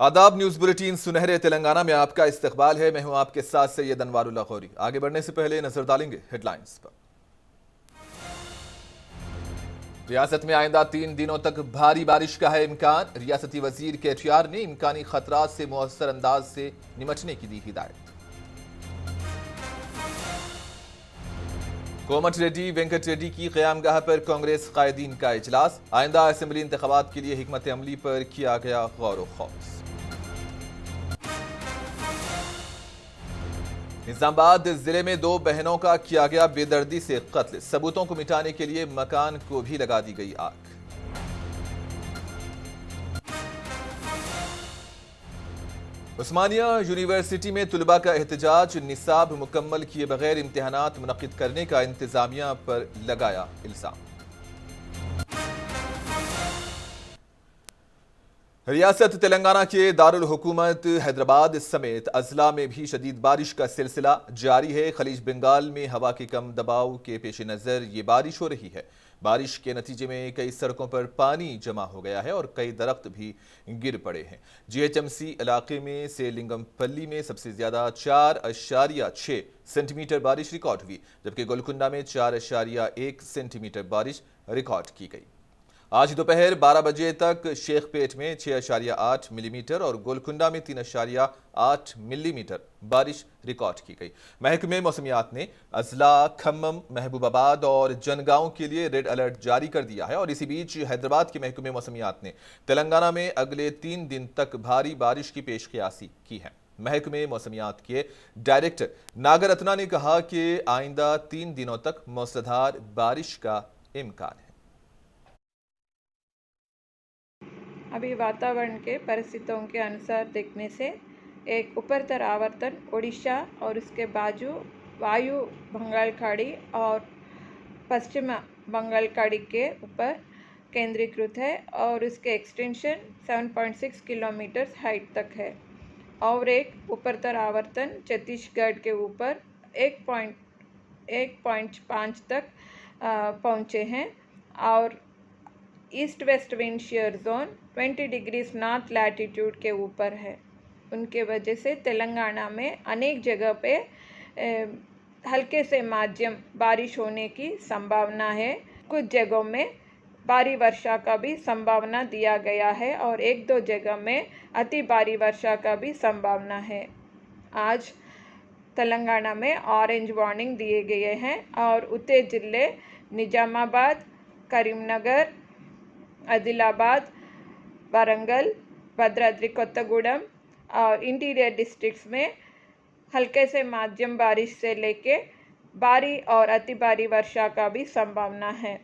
आदाब news bulletin सुनहरे तेलंगाना में आपका इस्तकबाल है। मैं हूं आपके साथ सैयद अनवारुल्लाह गौरी। आगे बढ़ने से पहले नजर डालेंगे हेडलाइंस पर। रियासत में आइंदा 3 दिनों तक भारी बारिश का है इम्कान। रियासती वजीर केटीआर ने इम्कानी खतरात से मुअस्सर अंदाज से निपटने की दी हिदायत। कोमट रेड्डी वेंकट रेड्डी की क़यामगाह पर कांग्रेस कायदीन का इजलास। आइंदा असेंबली इंतखाबात के लिए हिकमत अमली पर किया गया गौर व खौज। निजामाबाद जिले में 2 बहनों का किया गया बेदर्दी से कत्ल। सबूतों को मिटाने के लिए मकान को भी लगा दी गई आग। उस्मानिया यूनिवर्सिटी में तुलबा का एहतजाज। निसाब मुकम्मल किए बगैर इम्तिहानात मुनक्किद करने का इंतजामिया पर लगाया इल्जाम। रियासत तेलंगाना के दारुल हुकूमत हैदराबाद समेत अजला में भी शदीद बारिश का सिलसिला जारी है। खलीज बंगाल में हवा के कम दबाव के पेश नज़र ये बारिश हो रही है। बारिश के नतीजे में कई सड़कों पर पानी जमा हो गया है और कई दरख्त भी गिर पड़े हैं। जीएचएमसी इलाके में सेलिंगमपल्ली में सबसे ज्यादा 4.6 सेंटीमीटर बारिश रिकॉर्ड हुई, जबकि गोलकुंडा में 4.1 सेंटीमीटर बारिश रिकॉर्ड की गई। आज दोपहर 12 बजे तक शेखपेट में 6.8 मिलीमीटर और गोलकुंडा में 3.8 मिलीमीटर बारिश रिकॉर्ड की गई। महकमे मौसमियात ने अजला, खम्मम, महबूबाबाद और जनगांव के लिए रेड अलर्ट जारी कर दिया है। और इसी बीच हैदराबाद के महकमे मौसमियात ने तेलंगाना में अगले 3 दिन तक भारी बारिश की पेशकयासी की है। महकमे मौसमियात के डायरेक्टर नागरत्ना ने कहा कि आइंदा 3 दिनों तक मूसलाधार बारिश का इम्कान है। अभी वातावरण के परिस्थितियों के अनुसार देखने से एक उपरतर आवर्तन ओडिशा और उसके बाजू वायु बंगाल खाड़ी और पश्चिम बंगाल खाड़ी के ऊपर केंद्रीकृत है और इसके एक्सटेंशन 7.6 किलोमीटर हाइट तक है। और एक उपरतर आवर्तन छत्तीसगढ़ के ऊपर 1.5 तक पहुँचे हैं और east west wind shear zone 20 degrees north latitude के ऊपर है। उनके वजह से तेलंगाना में अनेक जगह पे हल्के से मध्यम बारिश होने की संभावना है। कुछ जगहों में भारी वर्षा का भी संभावना दिया गया है और 1-2 जगह में अति भारी वर्षा का भी संभावना है। आज तेलंगाना में ऑरेंज वार्निंग दिए गए हैं और उत्तर जिले निजामाबाद, करीमनगर, आदिलाबाद, वरंगल, भद्राद्री कोत्तगूडम और इंटीरियर डिस्ट्रिक्ट्स में हल्के से मध्यम बारिश से लेके भारी और अति भारी वर्षा का भी संभावना है।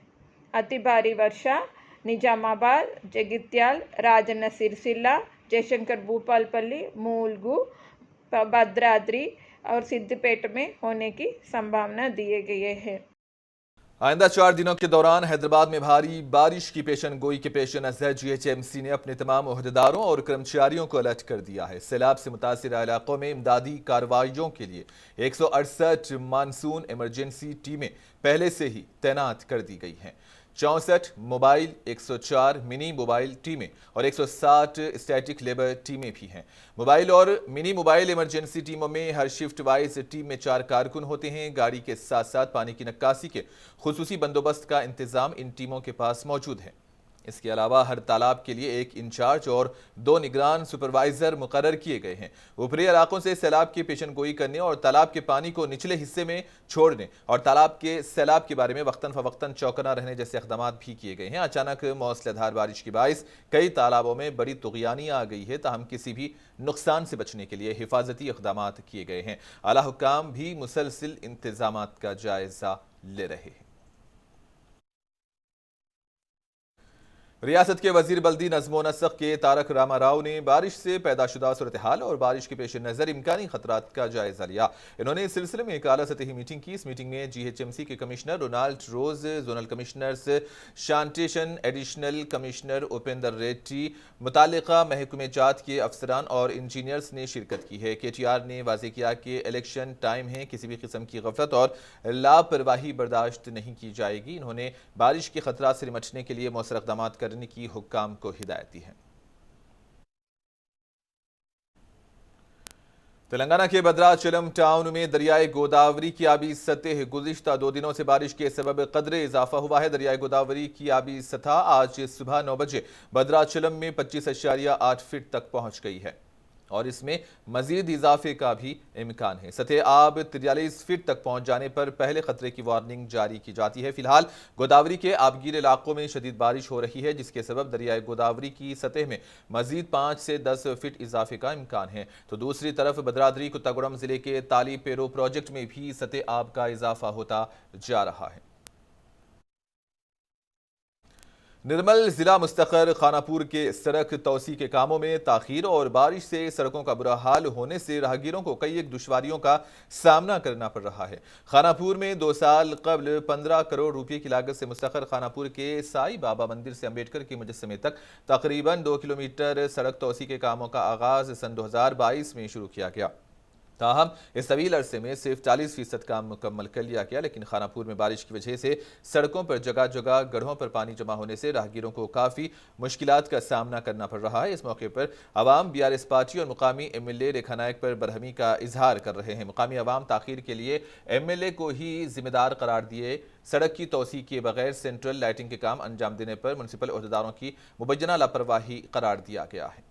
अति भारी वर्षा निजामाबाद, जगित्याल, राजन्न सिरसिल्ला, जयशंकर भूपालपल्ली, मूलगू, भद्राद्री और सिद्दिपेट में होने की संभावना दिए गए हैं। आइंदा 4 दिनों के दौरान हैदराबाद में भारी बारिश की पेशन गोई के पेश नजर जीएचएमसी ने अपने तमाम ओहदेदारों और कर्मचारियों को अलर्ट कर दिया है। सैलाब से मुतासिर इलाकों में इमदादी कार्रवाइयों के लिए 168 मानसून इमरजेंसी टीमें पहले से ही तैनात कर दी गई हैं। 64 मोबाइल, 104 मिनी मोबाइल टीमें और 160 स्टैटिक लेबर टीमें भी हैं। मोबाइल और मिनी मोबाइल इमरजेंसी टीमों में हर शिफ्ट वाइज टीम में 4 कारकुन होते हैं। गाड़ी के साथ साथ पानी की नक्कासी के खुसूसी बंदोबस्त का इंतजाम इन टीमों के पास मौजूद है। इसके अलावा हर तालाब के लिए 1 इंचार्ज और 2 निगरान सुपरवाइजर मुकर्रर किए गए हैं। ऊपरी इलाकों से सैलाब की पेशन गोई करने और तालाब के पानी को निचले हिस्से में छोड़ने और तालाब के सैलाब के बारे में वक्तन फवक्तन चौकना रहने जैसे इक़दाम भी किए गए हैं। अचानक मूसलाधार बारिश की बाइस कई तालाबों में बड़ी तुग़यानी आ गई है, ताहम किसी भी नुकसान से बचने के लिए हिफाजती इक़दाम किए गए हैं। आला हुक्काम भी मुसलसिल इंतजाम का जायजा ले रहे हैं। रियासत के वजीर बल्दी नज़्म नस्क के तारक रामा राव ने बारिश से पैदाशुदा सूरत हाल और बारिश के पेश नज़र इम्कानी खतरात का जायजा लिया। इन्होंने इस सिलसिले में एक आला सतही मीटिंग की। इस मीटिंग में जीएचएमसी के commissioner Ronald Rose, zonal commissioners शांटेशन, एडिशनल कमिश्नर उपेंद्र रेड्डी, मुतालिका महकमे जात के अफसरान और इंजीनियर्स ने शिरकत की है। केटीआर ने वाज़ेह किया कि इलेक्शन टाइम है, किसी भी किस्म की गफलत और लापरवाही बर्दाश्त नहीं की जाएगी। इन्होंने बारिश के खतरात से निपटने के लिए मौसर इक़दाम करने की हुक्काम को हिदायत दी है। तेलंगाना के भद्राचलम टाउन में दरियाए गोदावरी की आबी सतह गुज़िश्ता 2 दिनों से बारिश के सबब कदरे इजाफा हुआ है। दरियाए गोदावरी की आबी सतह आज सुबह 9 बजे भद्राचलम में 25.8 फीट तक पहुंच गई है और इसमें मजीद इजाफे का भी इम्कान है। सतह आब 43 फीट तक पहुंच जाने पर पहले खतरे की वार्निंग जारी की जाती है। फिलहाल गोदावरी के आबगीर इलाकों में शदीद बारिश हो रही है, जिसके सबब दरियाए गोदावरी की सतह में मजीद 5 से 10 फीट इजाफे का इम्कान है। तो दूसरी तरफ भद्राद्री कुत्तागुड़म जिले के ताली पेरो प्रोजेक्ट में भी सतह आब का इजाफा होता जा रहा है। निर्मल जिला मुस्तकर खानापुर के सड़क तोसी के कामों में ताखीर और बारिश से सड़कों का बुरा हाल होने से राहगीरों को कई एक दुश्वारियों का सामना करना पड़ रहा है। खानापुर में 2 साल कबल 15 करोड़ रुपए की लागत से मुस्तकर खानापुर के साई बाबा मंदिर से अंबेडकर के मुजस्समे तक तकरीबन 2 किलोमीटर सड़क तोसी के कामों का आगाज सन 2022 में शुरू किया गया। ताहम इस तवील अरसे में सिर्फ 40% काम मुकम्मल कर लिया गया, लेकिन खानापुर में बारिश की वजह से सड़कों पर जगह जगह गड्ढों पर पानी जमा होने से राहगीरों को काफ़ी मुश्किलात का सामना करना पड़ रहा है। इस मौके पर अवाम BRS पार्टी और मुकामी MLA रेखा नायक पर बरहमी का इजहार कर रहे हैं। मुकामी अवाम ताखीर के लिए MLA को ही जिम्मेदार करार दिए। सड़क की तोसी किए बगैर सेंट्रल लाइटिंग के काम अंजाम देने पर म्युनिसिपल अहदेदारों की मुबैना लापरवाही करार दिया गया है।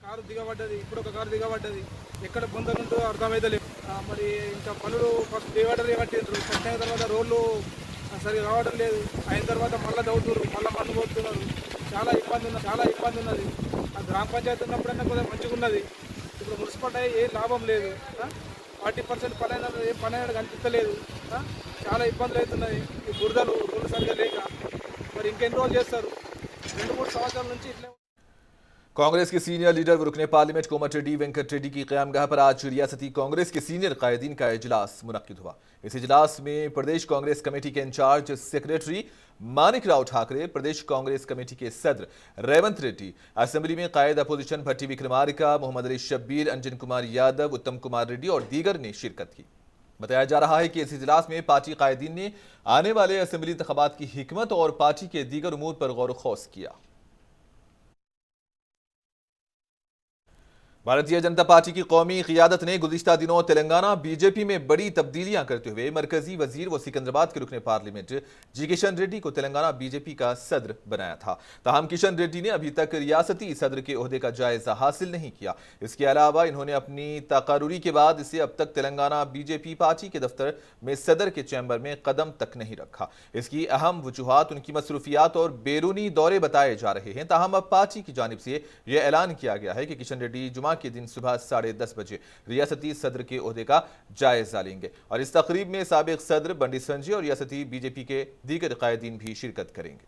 కారు దిగబడ్డది, ఇప్పుడు ఒక కారు దిగబడ్డది, ఎక్కడ పొందనుందో అర్థమైతలేదు. మరి ఇంకా పనులు ఫస్ట్ డివైడర్ కట్టిండ్రు, కట్టిన తర్వాత రోడ్లు సరిగా రావడం లేదు. అయిన తర్వాత మళ్ళీ దవ్వుతున్నారు, మళ్ళీ మన్ను పోతున్నారు. చాలా ఇబ్బంది ఉన్నది. ఆ గ్రామ పంచాయతీ ఉన్నప్పుడన్నా కొద్దిగా మంచిగా ఉన్నది. ఇప్పుడు మున్సిపాలిటీ ఏ లాభం లేదు. 40% పని అయినా ఏ పని అయినా కనిపించలేదు. చాలా ఇబ్బందులు అవుతున్నాయి. ఈ బురదలు రోడ్లు సరిగా లేక మరి ఇంకెన్ని రోజులు చేస్తారు? 2-3 సంవత్సరాల నుంచి ఇట్లా कांग्रेस के सीनियर लीडर व रुकने पार्लियामेंट कोमट रेड्डी वेंकट रेड्डी की क़यामगाह पर आज रियासती कांग्रेस के सीनियर कायदीन का इजलास मुनक्किद हुआ। इस इजलास में प्रदेश कांग्रेस कमेटी के इंचार्ज सेक्रेटरी मानिक राव ठाकरे, प्रदेश कांग्रेस कमेटी के सदर रेवंत रेड्डी, असेंबली में कायद अपोजिशन भट्टी विक्रमार्का, मोहम्मद अली शब्बीर, अंजन कुमार यादव, उत्तम कुमार रेड्डी और दीगर ने शिरकत की। बताया जा रहा है कि इस इजलास में पार्टी कायदीन ने आने वाले असेंबली इंतखाबात की हिकमत और पार्टी के दीगर उमूर पर गौर खौस किया। भारतीय जनता पार्टी की कौमी क़ियादत ने गुज़िश्ता दिनों तेलंगाना बीजेपी में बड़ी तब्दीलियां करते हुए मरकजी वजीर व सिकंदराबाद के रुकने पार्लियामेंट जी किशन रेड्डी को तेलंगाना बीजेपी का सदर बनाया था। ताहम किशन रेड्डी ने अभी तक रियासती सदर के ओहदे का जायजा हासिल नहीं किया। इसके अलावा इन्होंने अपनी तकारुरी के बाद इसे अब तक तेलंगाना बीजेपी पार्टी के दफ्तर में सदर के चैम्बर में कदम तक नहीं रखा। इसकी अहम वजूहात उनकी मसरूफियात और बैरूनी दौरे बताए जा रहे हैं। ताहम अब पार्टी की जानिब से यह ऐलान किया गया है कि किशन रेड्डी जुमा के दिन सुबह 10:30 बजे रियासती सदर के ओहदे का जायजा लेंगे और इस तकरीब में साबिक सदर बंडी संजय और रियासती बीजेपी के दीगर कायदीन भी शिरकत करेंगे।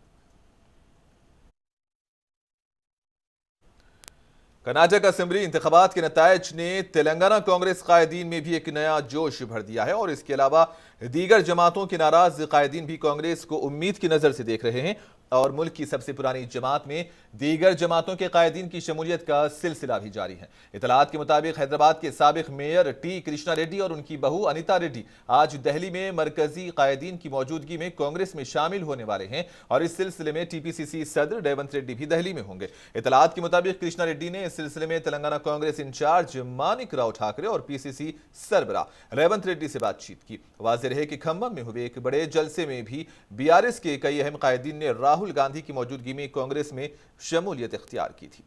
कर्नाटक असेंबली इंतखाबात के नतायज ने तेलंगाना कांग्रेस कायदीन में भी एक नया जोश भर दिया है और इसके अलावा दीगर जमातों के नाराज कायदीन भी कांग्रेस को उम्मीद की नजर से देख रहे हैं और मुल्क की सबसे पुरानी जमात में दीगर जमातों के कायदीन की शमूलियत का सिलसिला भी जारी है। इतलात के मुताबिक हैदराबाद के साबिक मेयर टी कृष्णा रेड्डी और उनकी बहू अनिता रेड्डी आज दिल्ली में मरकजी कायदीन की मौजूदगी में कांग्रेस में शामिल होने वाले हैं और इस सिलसिले में TPCC सदर रेवंत रेड्डी भी दिल्ली में होंगे। इतलात के मुताबिक कृष्णा रेड्डी ने इस सिलसिले में तेलंगाना कांग्रेस इंचार्ज मानिक राव ठाकरे और PCC सरबरा रेवंत रेड्डी से बातचीत की। वाज़ेह है कि खम्मम में हुए एक बड़े जलसे में भी BRS के कई अहम कायदीन ने राहुल गांधी की मौजूदगी में कांग्रेस में शमूलियत इख्तियार की थी।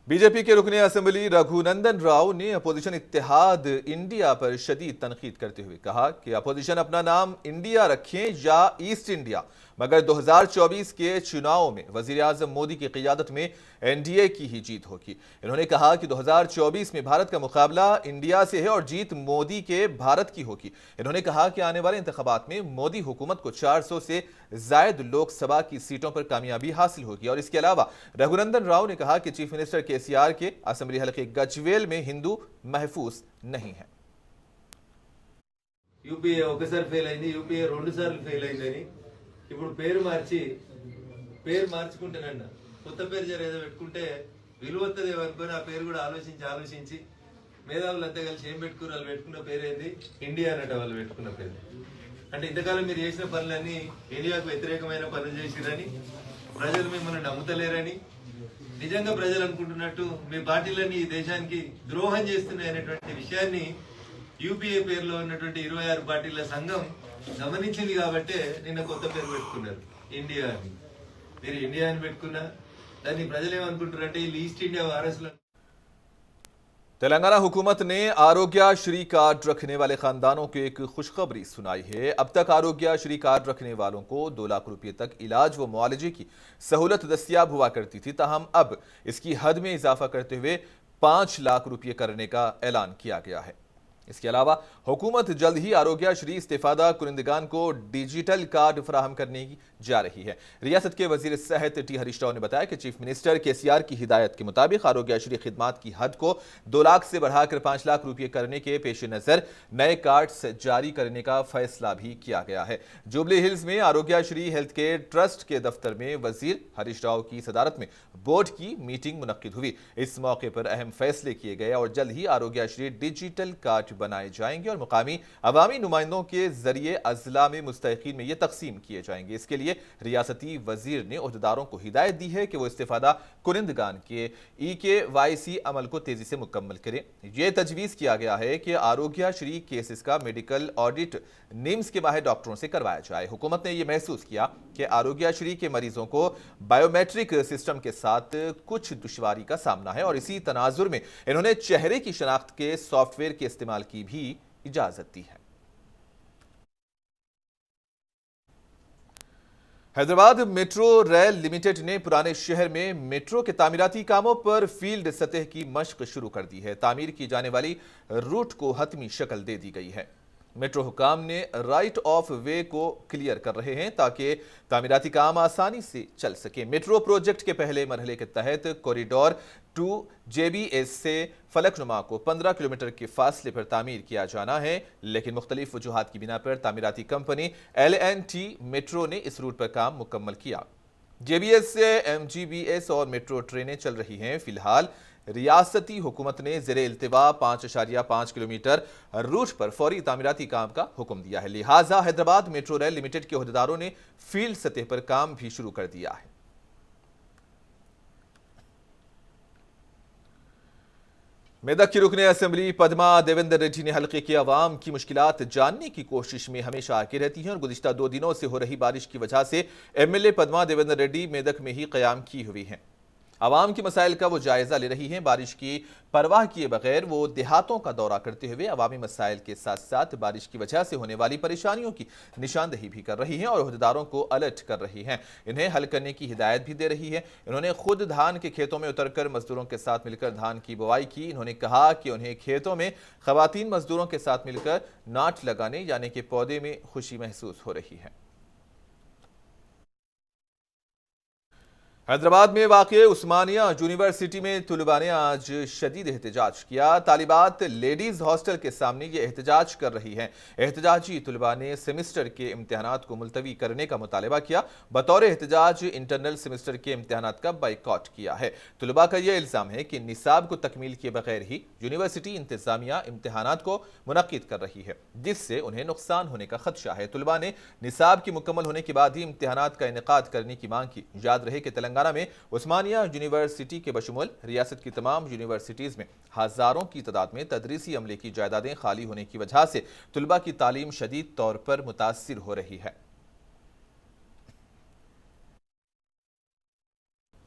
बीजेपी के रुकने असेंबली रघुनंदन राव ने अपोजिशन इत्तेहाद इंडिया पर शदीद तनकीद करते हुए कहा कि अपोजिशन अपना नाम इंडिया रखें या ईस्ट इंडिया, मगर 2024 के चुनाव में वजीर आजम मोदी की क़ियादत में NDA की ही जीत होगी। इन्होंने कहा कि 2024 में भारत का मुकाबला इंडिया से है और जीत मोदी के भारत की होगी। इन्होंने कहा कि आने वाले इंतखाबात में मोदी हुकूमत को 400 से जायद लोकसभा की सीटों पर कामयाबी हासिल होगी। और इसके अलावा रघुनंदन राव ने कहा कि चीफ मिनिस्टर KCR के असेंबली हल्के गजवेल में हिंदू महफूज नहीं है। యూపీఏ ఒకసారి ఫెయిల్ అయింది, యూపీఏ 2 సార్లు ఫెయిల్ అయిందని ఇప్పుడు పేరు మార్చుకుంటానన్న కొత్త పేరు ఏదో పెట్టుకుంటే విలువత్తది అనుకుని ఆ పేరు కూడా ఆలోచించి మేధావులంతా కలిసి ఏం పెట్టుకున్నారు, వాళ్ళు పెట్టుకున్న పేరు ఏంది ఇండియా అన్నట్టు వాళ్ళు పెట్టుకున్న పేరు. అంటే ఇంతకాలం మీరు చేసిన పనులన్నీ ఇండియాకు వ్యతిరేకమైన పనులు చేసిరని ప్రజలు మిమ్మల్ని నమ్ముతలేరని, నిజంగా ప్రజలు అనుకుంటున్నట్టు మీ పార్టీలన్నీ ఈ దేశానికి ద్రోహం చేస్తున్నాయి అనేటువంటి విషయాన్ని యూపీఏ పేరులో ఉన్నటువంటి 26 పార్టీల సంఘం గమనించింది కాబట్టే నిన్న కొత్త పేరు పెట్టుకున్నారు, ఇండియా అని. మీరు ఇండియా అని పెట్టుకున్నా దాన్ని ప్రజలు ఏమనుకుంటారంటే వీళ్ళు ఈస్ట్ ఇండియా వారసులు. तेलंगाना हुकूमत ने आरोग्यश्री कार्ड रखने वाले खानदानों को एक खुशखबरी सुनाई है। अब तक आरोग्यश्री कार्ड रखने वालों को 2 लाख रुपए तक इलाज व मुआवजे की सहूलत दस्तियाब हुआ करती थी, ताहम अब इसकी हद में इजाफा करते हुए 5 लाख रुपए करने का ऐलान किया गया है। इसके अलावा हुकूमत जल्द ही आरोग्यश्री इस्तेफादा कुरिंदगान को डिजिटल कार्ड फराहम करने की जा रही है। रियासत के वजीर सेहत टी हरीश राव ने बताया कि चीफ मिनिस्टर KCR की हिदायत के मुताबिक आरोग्यश्री खिदमात की हद को 2 लाख से बढ़ाकर 5 लाख रुपये करने के पेश नजर नए कार्ड्स जारी करने का फैसला भी किया गया है। जुबली हिल्स में आरोग्यश्री हेल्थ केयर ट्रस्ट के दफ्तर में वजीर हरीश राव की सदारत में बोर्ड की मीटिंग मुनक्किद हुई। इस मौके पर अहम फैसले किए गए और जल्द ही आरोग्यश्री डिजिटल कार्ड बनाए जाएंगे और मुकामी अवामी नुमाइंदों के जरिए अजला में मुस्तहिकीन में ये तकसीम किए जाएंगे। इसके लिए रियासती वजीर ने ओहदेदारों को हिदायत दी है कि वो इस्तेफादा कुरिंदगान के EKYC अमल को तेजी से मुकम्मल करें। यह तजवीज़ किया गया है कि आरोग्यश्री केसेस का मेडिकल ऑडिट निम्स के माहिर डॉक्टरों से करवाया जाए। हुकूमत ने यह महसूस किया कि आरोग्यश्री के मरीजों को बायोमेट्रिक सिस्टम के साथ कुछ दुश्वारी का सामना है और इसी तनाजुर में इन्होंने चेहरे की शनाख्त के सॉफ्टवेयर के इस्तेमाल की भी इजाजत दी है। हैदराबाद मेट्रो रेल लिमिटेड ने पुराने शहर में मेट्रो के तामीराती कामों पर फील्ड सतह की मशक शुरू कर दी है। तामीर की जाने वाली रूट को हतमी शक्ल दे दी गई है। मेट्रो हुकाम ने राइट ऑफ वे को क्लियर कर रहे हैं ताकि तामीराती काम आसानी से चल सके। मेट्रो प्रोजेक्ट के पहले मरहले के तहत कॉरिडोर 2 JBS से फलकनुमा को 15 किलोमीटर के फासले पर तामीर किया जाना है, लेकिन मुख्तलिफ वजूहात की बिना पर तामीराती कंपनी L&T मेट्रो ने इस रूट पर काम मुकम्मल किया। JBS से MGBS और मेट्रो ट्रेनें चल रही हैं। फिलहाल रियासती हुकूमत ने ज़ेरे इल्तिवा 5.5 किलोमीटर रूट पर फौरी तामीराती काम का हुक्म दिया है। लिहाजा हैदराबाद मेट्रो रेल लिमिटेड के ओहदेदारों ने फील्ड सतह पर काम भी शुरू कर दिया है। मेदक की रुकने असेंबली पद्मा देवेंद्र रेड्डी ने हल्के की आवाम की मुश्किलात जानने की कोशिश में हमेशा आगे रहती हैं और गुज़िश्ता 2 दिनों से हो रही बारिश की वजह से MLA पद्मा देवेंद्र रेड्डी मेदक में ही क़याम की हुई हैं। आवाम की मसाइल का वो जायजा ले रही हैं। बारिश की परवाह किए बगैर वो देहातों का दौरा करते हुए अवामी मसाइल के साथ साथ बारिश की वजह से होने वाली परेशानियों की निशानदही भी कर रही हैं और ओहदेदारों को अलर्ट कर रही हैं। इन्हें हल करने की हिदायत भी दे रही है। इन्होंने खुद धान के खेतों में उतरकर मजदूरों के साथ मिलकर धान की बुआई की। इन्होंने कहा कि उन्हें खेतों में खवातीन मजदूरों के साथ मिलकर नाट लगाने यानी कि पौधे में खुशी महसूस हो रही है। हैदराबाद में वाक़े उस्मानिया यूनिवर्सिटी में तुलबा ने आज शदीद एहतजाज किया। तालिबात लेडीज़ हॉस्टल के सामने ये एहतजाज कर रही हैं। एहतजाजी तुलबा ने सेमिस्टर के इम्तिहानात को मुलतवी करने का मुतालबा किया। बतौर एहतजाज इंटरनल सेमिस्टर के इम्तिहानात का बाइकॉट किया है। तुलबा का यह इल्ज़ाम है कि निसाब को तकमील किए बगैर ही यूनिवर्सिटी इंतजामिया इम्तिहानात को मुनक्किद कर रही है, जिससे उन्हें नुकसान होने का खदशा है। तुलबा ने निसाब की मुकम्मल होने के बाद ही इम्तिहानात का इनेकाद करने की मांग की। याद रहे कि तेलंगाना में उस्मानिया यूनिवर्सिटी के बशमुल रियासत की तमाम यूनिवर्सिटीज में हजारों की तादाद में तदरीसी अमले की जायदादें खाली होने की वजह से तुलबा की तालीम शदीद तौर पर मुतासिर हो रही है।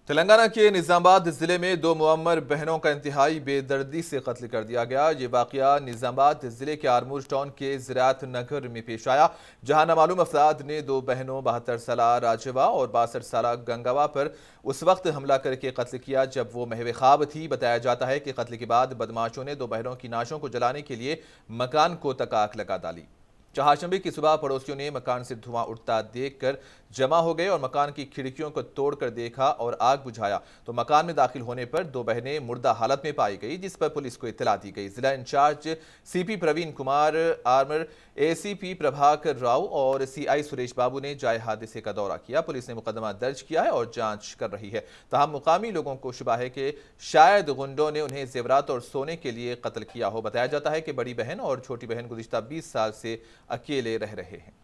तेलंगाना के निजामाबाद जिले में 2 मुअम्मर बहनों का इंतहाई बेदर्दी से कत्ल कर दिया गया। ये वाकया निजामाबाद जिले के आरमूर टाउन के ज़राअत नगर में पेश आया, जहां नामालूम अफराद ने 2 बहनों 72 साला राजवा और 62 साला गंगावा पर उस वक्त हमला करके कत्ल किया जब वो महवे ख्वाब थी। बताया जाता है कि कत्ल के बाद बदमाशों ने 2 बहनों की नाशों को जलाने के लिए मकान को तक आग लगा डाली। चहारशंबे की सुबह पड़ोसियों ने मकान से धुआं उठता देखकर जमा हो गए और मकान की खिड़कियों को तोड़कर देखा और आग बुझाया तो मकान में दाखिल होने पर 2 बहनें मुर्दा हालत में पाई गई, जिस पर पुलिस को इत्तला दी गई। जिला incharge CP Praveen Kumar, armour ACP Prabhakar Rao और CI सुरेश बाबू ने जाए हादसे का दौरा किया। पुलिस ने मुकदमा दर्ज किया है और जांच कर रही है। तमाम मुकामी लोगों को शुबा है कि शायद गुंडों ने उन्हें जेवरात और सोने के लिए कत्ल किया हो। बताया जाता है कि बड़ी बहन और छोटी बहन गुज़िश्ता 20 साल से अकेले रह रहे हैं।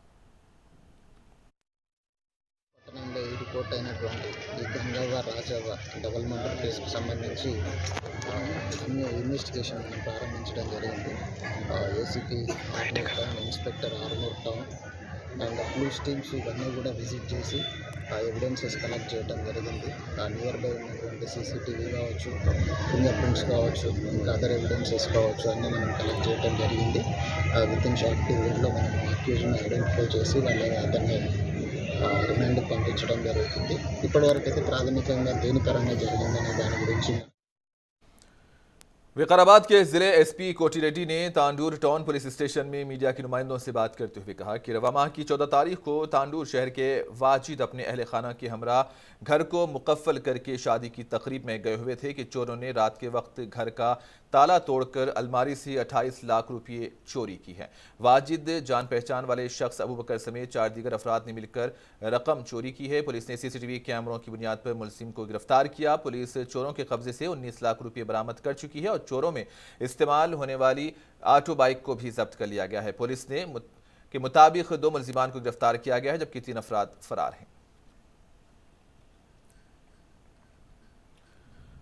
రిపోర్ట్ అయినటువంటి ఈ గంగవ్వ రాజవ్వ డబుల్ మర్డర్ కేసుకు సంబంధించి అన్ని ఇన్వెస్టిగేషన్ మనం ప్రారంభించడం జరిగింది. ACP Armoor town, inspector Armoor town and police teams ఇవన్నీ కూడా విజిట్ చేసి ఎవిడెన్సెస్ కలెక్ట్ చేయడం జరిగింది. నియర్ బై ఉన్నటువంటి సీసీటీవీ కావచ్చు, ఫింగర్ ప్రింట్స్ కావచ్చు, ఇంకా అదర్ ఎవిడెన్సెస్ కావచ్చు అన్నీ మనం కలెక్ట్ చేయడం జరిగింది. విత్ ఇన్ షార్ట్ పీరియడ్లో మనం అక్యూజ్ని ఐడెంటిఫై చేసి అతన్ని రిమాండ్కి పంపించడం జరుగుతుంది. ఇప్పటివరకు అయితే ప్రాథమికంగా దేని పరంగా జరిగిందనే దాని గురించి विकाराबाद के जिले एसपी कोटी रेड्डी ने तांडूर टाउन पुलिस स्टेशन में मीडिया के नुमाइंदों से बात करते हुए कहा कि रवा माह की 14 तारीख को तांडूर शहर के वाजिद अपने अहल खाना के हमरा घर को मुकफ्फल करके शादी की तकरीब में गए हुए थे कि चोरों ने रात के वक्त घर का ताला तोड़कर अलमारी से 28 लाख रुपये चोरी की है। वाजिद जान पहचान वाले शख्स अबू बकर समेत 4 दीगर अफराद ने मिलकर रकम चोरी की है। पुलिस ने सीसीटीवी कैमरों की बुनियाद पर मुलजिम को गिरफ्तार किया। पुलिस चोरों के कब्जे से 19 लाख रुपये बरामद कर चुकी है और चोरों में इस्तेमाल होने वाली ऑटो बाइक को भी जब्त कर लिया गया है। पुलिस ने के मुताबिक 2 मुलजिमान को गिरफ्तार किया गया है जबकि 3 अफराद फरार हैं।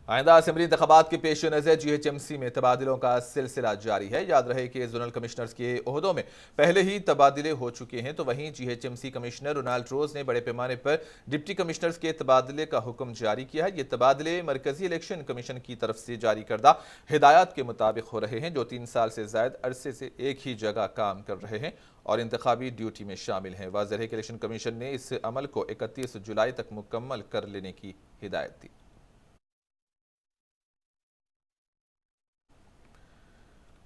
आइंदा असेंबली इंतखाबात के पेश नज़र GHMC में तबादलों का सिलसिला जारी है। याद रहे कि जोनल कमिश्नर्स के ओहदों में पहले ही तबादले हो चुके हैं, तो वहीं GHMC कमिश्नर रोनाल्ड रोज ने बड़े पैमाने पर डिप्टी कमिश्नर्स के तबादले का हुक्म जारी किया है। ये तबादले मरकजी इलेक्शन कमीशन की तरफ से जारी करदा हिदायत के मुताबिक हो रहे हैं, जो 3 साल से ज़ायद अरसे से एक ही जगह काम कर रहे हैं और इंतखाबी ड्यूटी में शामिल हैं। वाज़ेह है कि इलेक्शन कमीशन ने इस अमल को 31 जुलाई तक मुकम्मल कर लेने की हिदायत दी।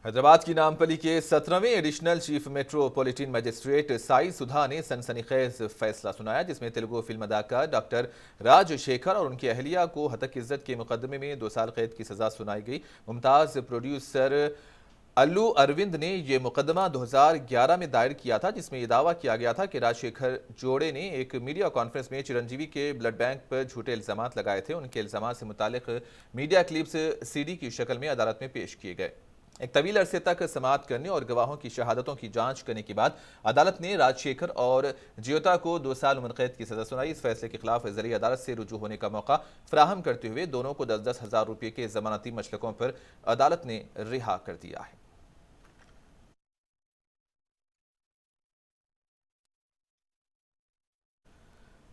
हैदराबाद की नामपली के 17वें additional chief metropolitan magistrate Sai Sudha ने सनसनीखेज फैसला सुनाया, जिसमें तेलुगु फिल्म अदाकार डॉक्टर राजशेखर और उनकी अहलिया को हतक इज्जत के मुकदमे में 2 साल कैद की सजा सुनाई गई। मुमताज प्रोड्यूसर अल्लू अरविंद ने यह मुकदमा 2011 में दायर किया था, जिसमें यह दावा किया गया था कि राजशेखर जोड़े ने एक मीडिया कॉन्फ्रेंस में चिरंजीवी के ब्लड बैंक पर झूठे इल्जामात लगाए थे। उनके इल्जामात से मुतालिक मीडिया क्लिप्स सीडी की शक्ल में अदालत में पेश किए गए। एक तवील अरसे तक समाअत करने और गवाहों की शहादतों की जांच करने के बाद अदालत ने राजशेखर और जियोता को 2 साल उम्र कैद की सजा सुनाई। इस फैसले के खिलाफ ज़रिए अदालत से रुजू होने का मौका फराहम करते हुए दोनों को 10-10 हज़ार रुपये के जमानती मशलकों पर अदालत ने रिहा कर दिया है।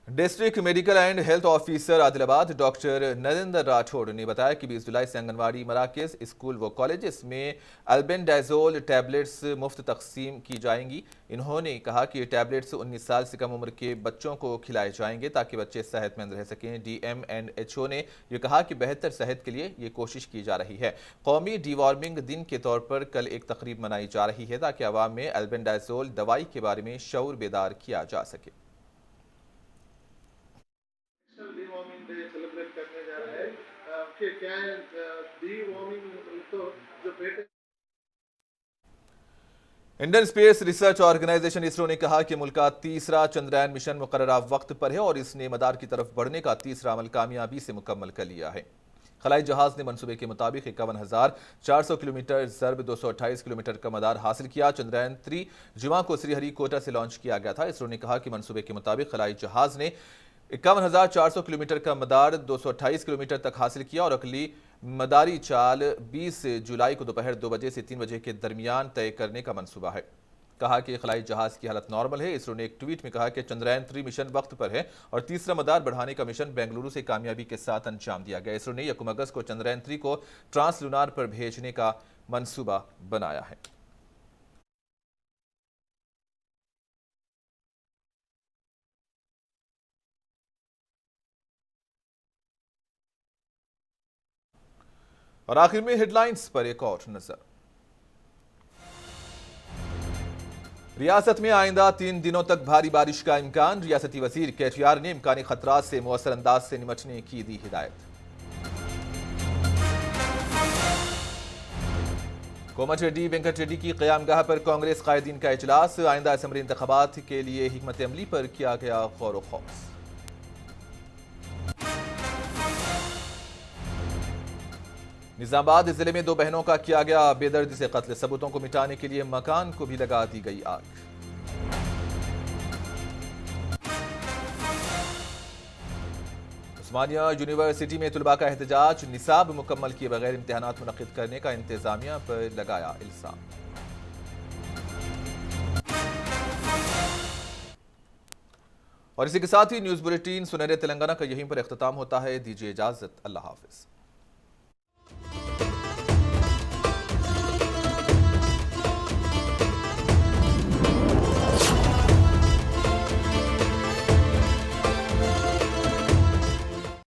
District medical and health officer Adilabad doctor Narendra Rathore ने बताया कि 20 जुलाई से आंगनवाड़ी मराकज, स्कूल व कॉलेजेस में अल्बेंडाजोल टैबलेट्स मुफ्त तकसीम की जाएंगी। इन्होंने कहा कि ये टैबलेट्स 19 साल से कम उम्र के बच्चों को खिलाए जाएंगे ताकि बच्चे सेहतमंद रह सकें। DMNHO ने यह कहा कि बेहतर सेहत के लिए ये कोशिश की जा रही है। कौमी डीवॉर्मिंग दिन के तौर पर कल एक तकरीब मनाई जा रही है ताकि आवाम में अल्बेंडाजोल दवाई के बारे में शऊर बेदार किया जा सके। सेलिब्रेट करने जा रहा है कि क्या डीवॉर्मिंग तो जो पेट Indian Space Research Organisation ISRO ने कहा कि मुल्क का तीसरा चंद्रयान मिशन मुकर्ररा वक्त पर है और इसने मदार की तरफ बढ़ने का तीसरा अमल कामयाबी से मुकम्मल कर लिया है। खलाई जहाज ने मंसूबे के मुताबिक 51,400 किलोमीटर ज़रब 228 किलोमीटर का मदार हासिल किया। चंद्रयान 3 जुमा को श्रीहरिकोटा से लॉन्च किया गया था। इसरो ने कहा कि मंसूबे के मुताबिक खलाई जहाज ने 51,400 किलोमीटर का मदार 228 किलोमीटर तक हासिल किया और अगली मदारी चाल 20 जुलाई को दोपहर 2 बजे से 3 बजे के दरमियान तय करने का मंसूबा है। कहा कि खलाई जहाज की हालत नॉर्मल है। इसरो ने एक ट्वीट में कहा कि चंद्रयान 3 मिशन वक्त पर है और तीसरा मदार बढ़ाने का मिशन बेंगलुरु से कामयाबी के साथ अंजाम दिया गया। इसरो ने 1 अगस्त को चंद्रयान 3 को ट्रांसलूनार पर भेजने का मंसूबा बनाया है। और आखिर में हेडलाइंस पर एक और नजर। रियासत में आइंदा 3 दिनों तक भारी बारिश का इम्कान। रियासती वजीर KTR ने इम्कानी खतरात से मुअस्सर अंदाज से निपटने की दी हिदायत। कोमट रेड्डी वेंकट रेड्डी की क़यामगाह पर कांग्रेस कायदीन का इजलास। आइंदा असेंबली इंतखाबात के लिए हिकमत अमली पर किया गया गौर व खौस। निजामाबाद जिले में 2 बहनों का किया गया बेदर्दी से कत्ल। सबूतों को मिटाने के लिए मकान को भी लगा दी गई आग। उस्मानिया यूनिवर्सिटी में तुलबा का एहतजाज, निसाब मुकम्मल किए बगैर इम्तिहानात मुनक्किद करने का इंतजामिया पर लगाया इल्जाम। और इसी के साथ ही न्यूज बुलेटिन सुनहरे तेलंगाना का यहीं पर इख्तिताम होता है। दीजिए इजाजत, अल्लाह हाफिज।